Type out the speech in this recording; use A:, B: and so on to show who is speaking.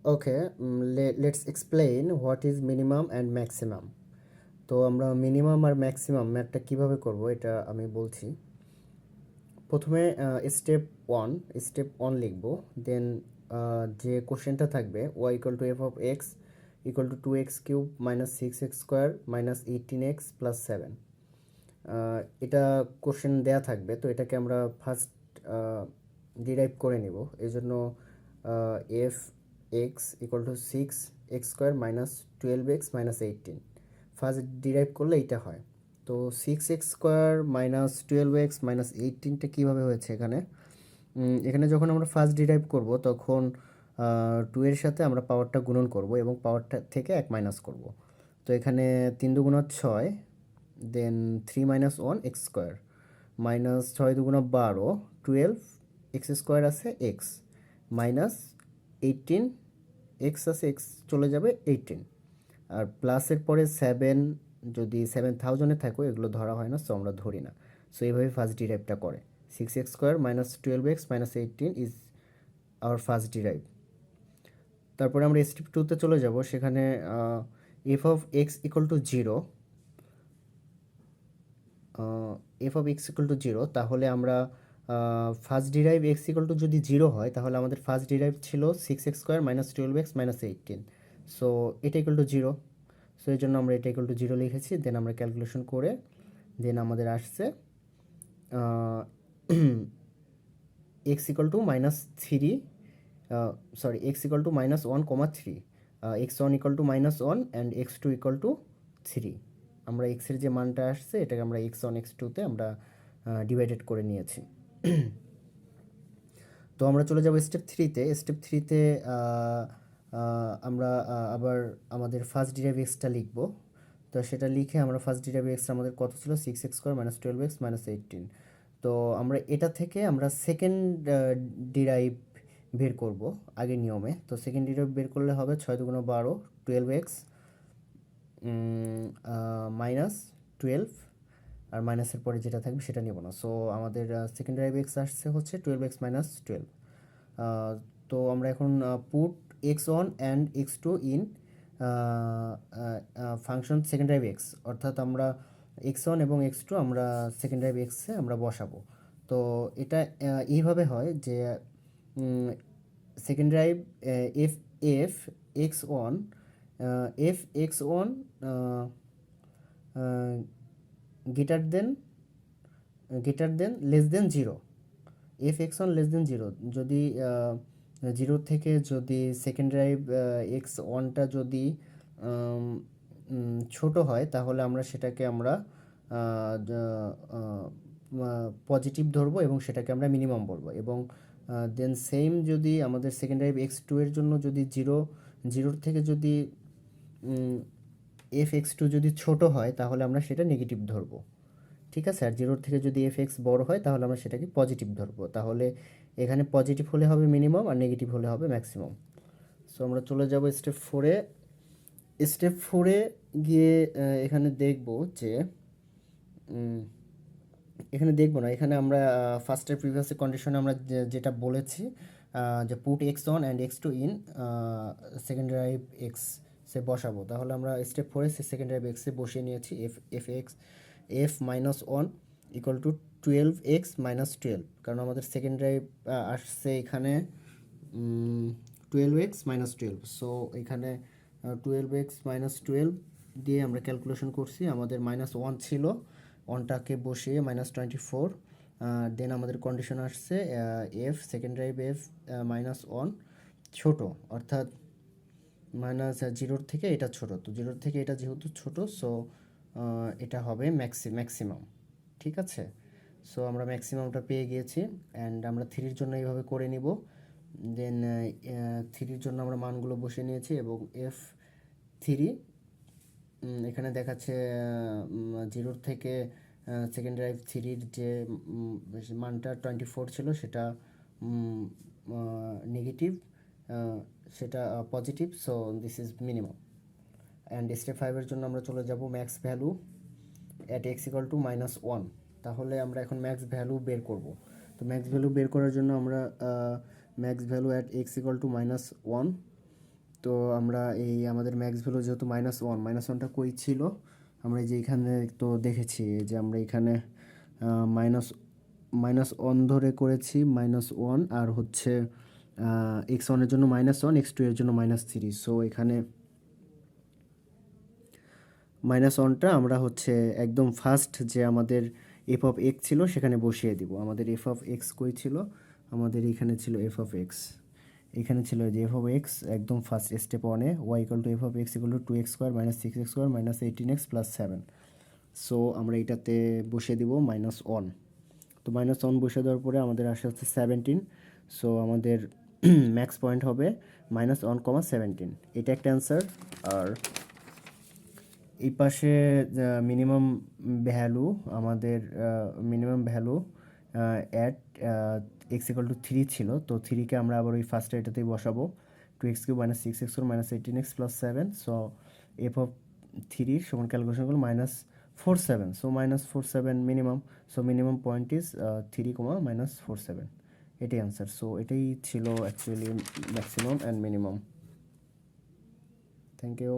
A: Okay, let's explain what is minimum and maximum. তো আমরা minimum আর maximum ম্যাথটা কীভাবে করব এটা আমি বলছি। প্রথমে স্টেপ ওয়ান লিখব। দেন যে কোশ্চেনটা থাকবে Y equal to F of x equal to 2x³ minus 6x² minus 18x+7। এটা কোশ্চেন দেয়া থাকবে, তো এটাকে আমরা ফার্স্ট ডিরাইভ করে নিব। এই জন্য F x equal two 6x² minus 12x minus 18 first derive করলে এইটা হয়। তো 6x² মাইনাস 12x মাইনাস 18টা কীভাবে হয়েছে এখানে? এখানে যখন আমরা ফার্স্ট ডিরাইভ করব তখন 2 এর সাথে আমরা পাওয়ারটা গুণন করব এবং পাওয়ারটা থেকে 1 মাইনাস করব। তো এখানে 3 দুগুণা 6, দেন 3 মাইনাস 1 x² মাইনাস 6 দুগুণা 12, 12 x² আছে x মাইনাস 18 x আছে x চলে যাবে 18, আর প্লাসের পরে 7 যদি 7000-এ থাকো এগুলো ধরা হয় না, সো আমরা ধরি না। সো এইভাবে ফার্স্ট ডিরাইভটা করে 6x² minus 12x minus 18 is our first derive. তারপরে আমরা স্টেপ 2-তে চলে যাব। সেখানে F of x equal two 0 তাহলে আমরা first derive x equal two যদি 0 হয় তাহলে আমাদের ফার্স্ট ডিরাইভ ছিল 6x² minus 12x minus 18। So এটা ইকুয়াল টু 0, সো এই জন্য আমরা এটা ইকুয়াল টু 0 লিখেছি। দেন আমরা ক্যালকুলেশন করে দেন আমাদের আসছে x equal to minus 3, x equal to minus 1,3, x1 equal to minus 1 and x2 equal to 3। আমরা এক্সের যে মানটা আসছে এটাকে আমরা x1 x2-তে আমরা ডিভাইডেড করে নিয়েছি। তো আমরা চলে যাব স্টেপ 3-তে আমরা আবার আমাদের ফার্স্ট ডিরাইভ এক্সটা লিখব। তো সেটা লিখে আমরা ফার্স্ট ডিরাইভ এক্স আমাদের কত ছিল 6x² মাইনাস 12x মাইনাস 18। তো আমরা এটা থেকে আমরা সেকেন্ড ডিরাইভ বের করব আগের নিয়মে। তো সেকেন্ড ডিরাইভ বের করলে হবে 6 দুগুণা 12, 12x মাইনাস 12, আর মাইনাসের পরে যেটা থাকবে সেটা নেব না। সো আমাদের সেকেন্ড ডিরাইভ এক্স আসছে হচ্ছে 12x মাইনাস 12। তো আমরা এখন put x1 and x2 in function second derive x, অর্থাৎ আমরা x1 এবং x2 আমরা সেকেন্ড ডিরাইভ এক্সে আমরা বসাবো। তো এটা এইভাবে হয় যে second drive F F x one F x one greater than less than 0, F x one less than 0 যদি 0 থেকে যদি সেকেন্ড ড্রাইভ এক্স ওয়ানটা যদি ছোট হয় তাহলে আমরা সেটাকে আমরা পজিটিভ ধরবো এবং সেটাকে আমরা মিনিমাম বলবো। এবং দেন সেম যদি আমাদের সেকেন্ড ড্রাইভ x2 এর জন্য যদি 0 থেকে যদি এফ এক্স টু যদি ছোট হয় তাহলে আমরা সেটা নেগেটিভ ধরবো, ঠিক আছে। আর 0 থেকে যদি এফ এক্স বড় হয় তাহলে আমরা সেটাকে পজিটিভ ধরবো। তাহলে এখানে পজিটিভ হলে হবে মিনিমাম আর নেগেটিভ হলে হবে ম্যাক্সিমাম। সো আমরা চলে যাব স্টেপ 4-এ গিয়ে এখানে দেখব যে এখানে দেখব না, এখানে আমরা ফার্স্টের প্রিভিয়াস কন্ডিশনে আমরা যেটা বলেছি যে put x1 and x2 in second drive x সে বসাবো। তাহলে আমরা স্টেপ 4-এ সেকেন্ড ড্রাইভ এক্সে বসিয়ে নিয়েছি F minus 1 equal to 12x minus 12, কারণ আমাদের সেকেন্ড ড্রাইভ আসছে এখানে 12x মাইনাস 12। সো এখানে 12x মাইনাস 12 দিয়ে আমরা ক্যালকুলেশন করছি, আমাদের মাইনাস 1 ছিল, 1টাকে বসিয়ে মাইনাস 24। দেন আমাদের কন্ডিশন আসছে F second drive F minus 1 ছোট, অর্থাৎ মাইনাস 0 থেকে এটা ছোট। তো 0 থেকে এটা যেহেতু ছোট, সো এটা হবে ম্যাক্সিমাম, ঠিক আছে। সো আমরা ম্যাক্সিমামটা পেয়ে গিয়েছি অ্যান্ড আমরা 3-র জন্য এইভাবে করে নিব। দেন 3-র জন্য আমরা মানগুলো বসিয়ে নিয়েছি এবং F3 এখানে দেখাচ্ছে 0 থেকে সেকেন্ড ড্রাইভ 3-র যে মানটা 24 ছিল সেটা নেগেটিভ, সেটা positive. So this is minimum. And step 5-এর জন্য আমরা চলে যাব max value at x equal to minus 1। তাহলে আমরা এখন ম্যাক্স ভ্যালু বের করব। তো ম্যাক্স ভ্যালু বের করার জন্য আমরা max value at x equal to minus 1 তো আমরা এই আমাদের ম্যাক্স ভ্যালু যেহেতু -1টা কই ছিল, আমরা এই যে এখানে তো দেখেছি যে আমরা এখানে মাইনাস -1 ধরে করেছি, -1 আর হচ্ছে x1 এর জন্য -1, x2 এর জন্য -3। সো এখানে -1টা আমরা হচ্ছে একদম ফার্স্ট যে আমাদের এফ অফ এক্স ছিল সেখানে বসিয়ে দিব। আমাদের এফ অফ এক্স কই ছিল, আমাদের এখানে ছিল এফ অফ এক্স, এখানে ছিল যে এফ অফ এক্স একদম ফার্স্ট স্টেপ 1-এ y equal to F of x equal to 2x² - 6x² - 18x + 7। So আমরা এটাতে বসিয়ে দিব -1। তো -1 বসিয়ে দেওয়ার পরে আমাদের আসে হচ্ছে 17। সো আমাদের ম্যাক্স পয়েন্ট হবে -1, 17। এটা একটা অ্যান্সার। আর এই পাশে মিনিমাম ভ্যালু, আমাদের minimum value at x equal two 3 ছিল। তো 3কে আমরা আবার ওই ফার্স্ট এটাতেই বসাবো, 2x³ - 6x² - 18x + 7। So F of 3 সমান ক্যালকুলেশন করলে -47। So -47 minimum. So minimum point is 3, -47। এটাই অ্যান্সার। সো এটাই ছিল actually maximum and minimum. Thank you.